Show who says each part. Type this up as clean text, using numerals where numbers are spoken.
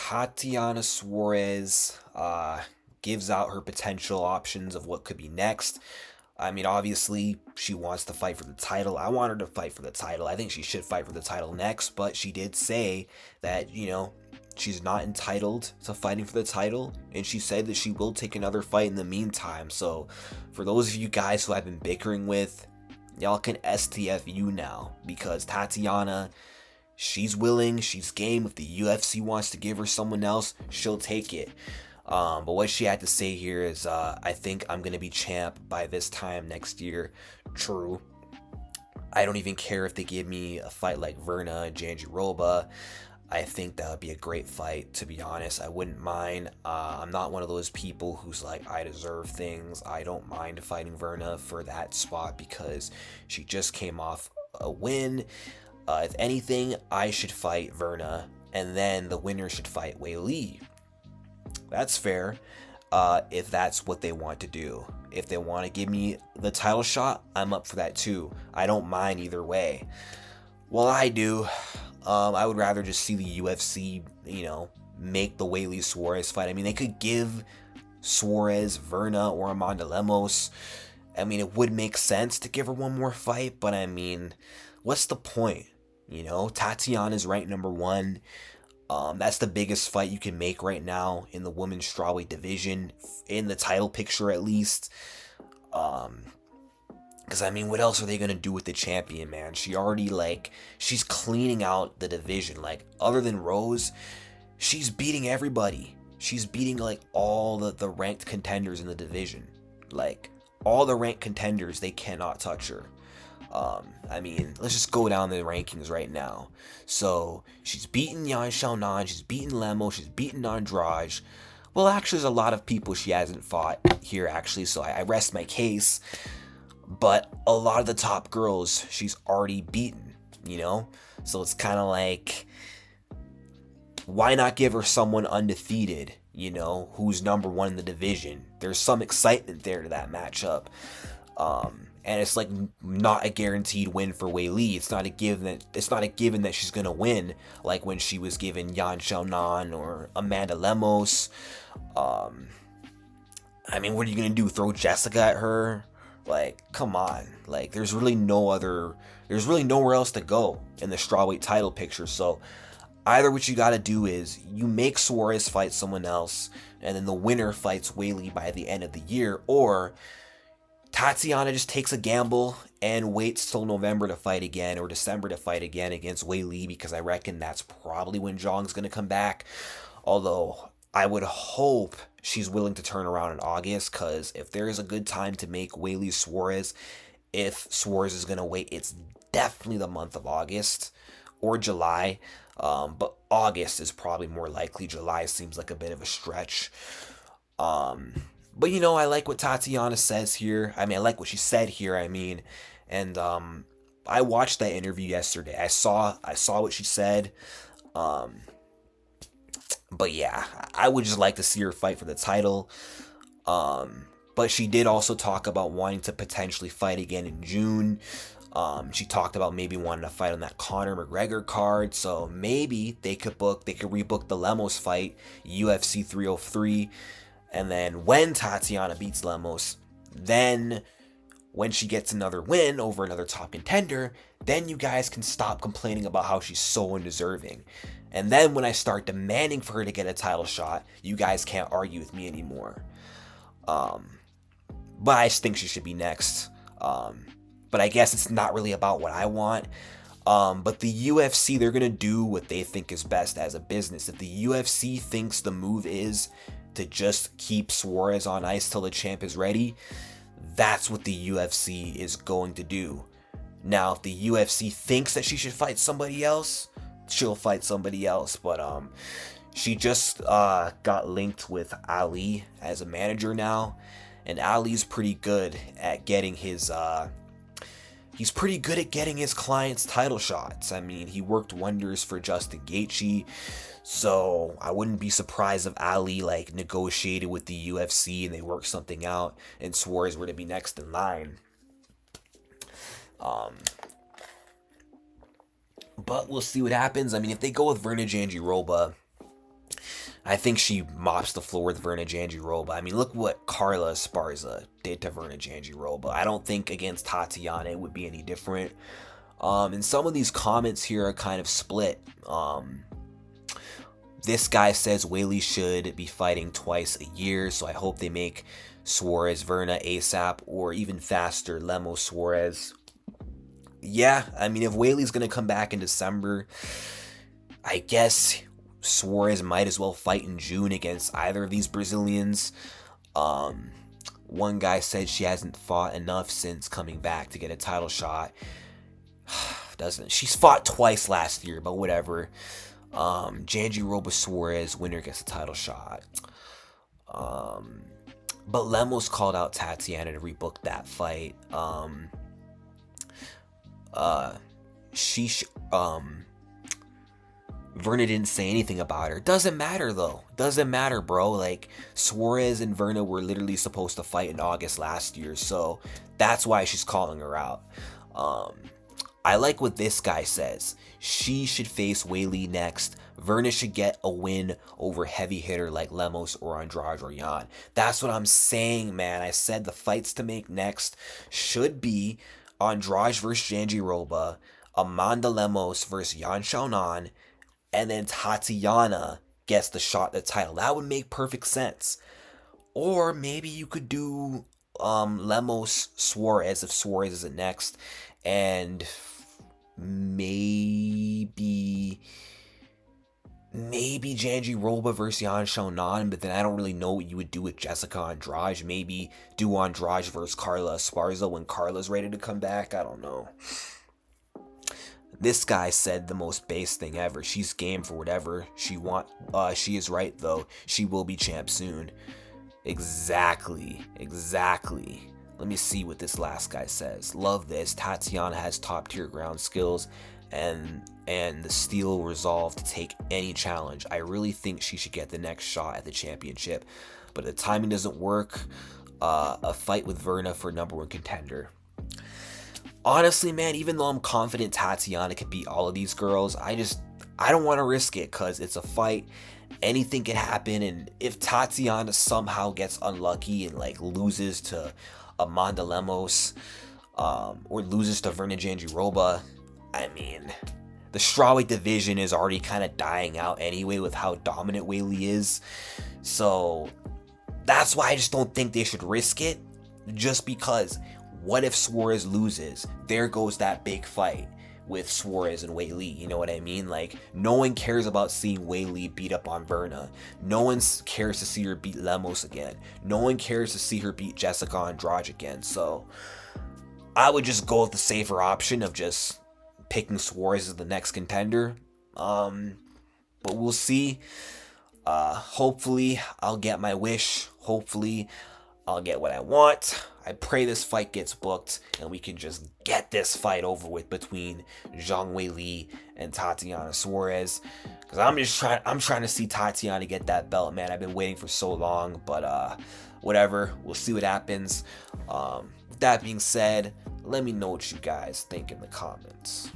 Speaker 1: Tatiana Suarez gives out her potential options of what could be next. I mean, obviously, she wants to fight for the title. I want her to fight for the title. I think she should fight for the title next, but she did say that, she's not entitled to fighting for the title, and she said that she will take another fight in the meantime. So, for those of you guys who I've been bickering with, y'all can STFU now, because Tatiana, she's willing, she's game. If the UFC wants to give her someone else, she'll take it. But what she had to say here is, I think I'm going to be champ by this time next year. True. I don't even care if they give me a fight like Verna, Jandiroba. I think that would be a great fight, to be honest. I wouldn't mind. I'm not one of those people who's like, I deserve things. I don't mind fighting Verna for that spot because she just came off a win. If anything, I should fight Verna, and then the winner should fight Wei Li. That's fair, if that's what they want to do. If they want to give me the title shot, I'm up for that too. I don't mind either way. Well, I do. I would rather just see the UFC, make the Weili Suarez fight. I mean, they could give Suarez, Verna, or Amanda Lemos. I mean, it would make sense to give her one more fight, but I mean, what's the point? Tatiana's ranked number one. That's the biggest fight you can make right now in the women's strawweight division, in the title picture at least. Because, I mean, what else are they going to do with the champion, man? She already, she's cleaning out the division. Other than Rose, she's beating everybody. She's beating, all the ranked contenders in the division. All the ranked contenders, they cannot touch her. I mean, let's just go down the rankings right now. So, she's beaten Yan Xiaonan, she's beaten Lemo, she's beaten Andrade. Well, actually, there's a lot of people she hasn't fought here, actually, so I rest my case. But a lot of the top girls, she's already beaten, So it's kind of like, why not give her someone undefeated, who's number one in the division? There's some excitement there to that matchup. And it's not a guaranteed win for Wei Li. It's not a given that she's gonna win, like when she was given Yan Xiaonan or Amanda Lemos. I mean, what are you gonna do? Throw Jessica at her? Come on. There's really nowhere else to go in the strawweight title picture. So either what you gotta do is you make Suarez fight someone else, and then the winner fights Wei Li by the end of the year, or Tatiana just takes a gamble and waits till November to fight again, or December to fight again against Wei Li, because I reckon that's probably when Zhang's going to come back. Although, I would hope she's willing to turn around in August, because if there is a good time to make Wei Li Suarez, if Suarez is going to wait, it's definitely the month of August or July. But August is probably more likely. July seems like a bit of a stretch. But I like what Tatiana says here. I mean, I like what she said here. I mean, and I watched that interview yesterday. I saw what she said. But yeah, I would just like to see her fight for the title. But she did also talk about wanting to potentially fight again in June. She talked about maybe wanting to fight on that Conor McGregor card. So maybe they could rebook the Lemos fight, UFC 303. And then when Tatiana beats Lemos, then when she gets another win over another top contender, then you guys can stop complaining about how she's so undeserving. And then when I start demanding for her to get a title shot, you guys can't argue with me anymore. But I just think she should be next. But I guess it's not really about what I want. But the UFC, they're going to do what they think is best as a business. If the UFC thinks the move is to just keep Suarez on ice till the champ is ready, that's what the UFC is going to do. Now, if the UFC thinks that she should fight somebody else, she'll fight somebody else. But she just got linked with Ali as a manager now, and Ali's pretty good at getting his he's pretty good at getting his clients title shots. I mean, he worked wonders for Justin Gaethje. So I wouldn't be surprised if Ali negotiated with the UFC and they worked something out and Suarez were to be next in line. But we'll see what happens. I mean, if they go with Verna Jandiroba, I think she mops the floor with Verna Jandiroba. I mean, look what Carla Esparza did to Verna Jandiroba. I don't think against Tatiana it would be any different. And some of these comments here are kind of split. This guy says Whaley should be fighting twice a year, so I hope they make Suarez Verna ASAP, or even faster, Lemos Suarez. Yeah, I mean, if Whaley's gonna come back in December, I guess Suarez might as well fight in June against either of these Brazilians. One guy said she hasn't fought enough since coming back to get a title shot. Doesn't she's fought twice last year, but whatever. Jandiroba Suarez winner gets a title shot. But Lemos called out Tatiana to rebook that fight. Verna didn't say anything about her. Doesn't matter though. Doesn't matter, bro. Like, Suarez and Verna were literally supposed to fight in August last year, so that's why she's calling her out. I like what this guy says. She should face Whaley next. Verna should get a win over heavy hitter like Lemos or Andrade or Yan. That's what I'm saying, man. I said the fights to make next should be Andrade versus Jandiroba, Amanda Lemos versus Yan Xiaonan, and then Tatiana gets the shot at the title. That would make perfect sense. Or maybe you could do Lemos Suarez if Suarez isn't next, and maybe Jandiroba versus Yan Xiaonan, but then I don't really know what you would do with Jessica Andrade. Maybe do Andrade versus Carla Esparza when Carla's ready to come back. I don't know. This guy said the most base thing ever. She's game for whatever she want. She is right though. She will be champ soon. Exactly. Let me see what this last guy says. Love this. Tatiana has top tier ground skills and the steel resolve to take any challenge. I really think she should get the next shot at the championship, but if the timing doesn't work, a fight with Verna for #1 contender. Honestly, man, even though I'm confident Tatiana can beat all of these girls, I don't want to risk it because it's a fight. Anything can happen, and if Tatiana somehow gets unlucky and like loses to Amanda Lemos, or loses to Verna Jandiroba, I mean, the strawweight division is already kind of dying out anyway with how dominant Whaley is. So that's why I just don't think they should risk it. Just because, what if Suarez loses? There goes that big fight with Suarez and Whaley, you know what I mean? Like, no one cares about seeing Whaley beat up on Verna. No one cares to see her beat Lemos again. No one cares to see her beat Jessica Andrade again. So I would just go with the safer option of just picking Suarez as the next contender. But we'll see. Hopefully I'll get my wish. Hopefully I'll get what I want. I pray this fight gets booked and we can just get this fight over with between Zhang Weili and Tatiana Suarez. Because I'm trying to see Tatiana get that belt, man. I've been waiting for so long, but whatever. We'll see what happens. With that being said, let me know what you guys think in the comments.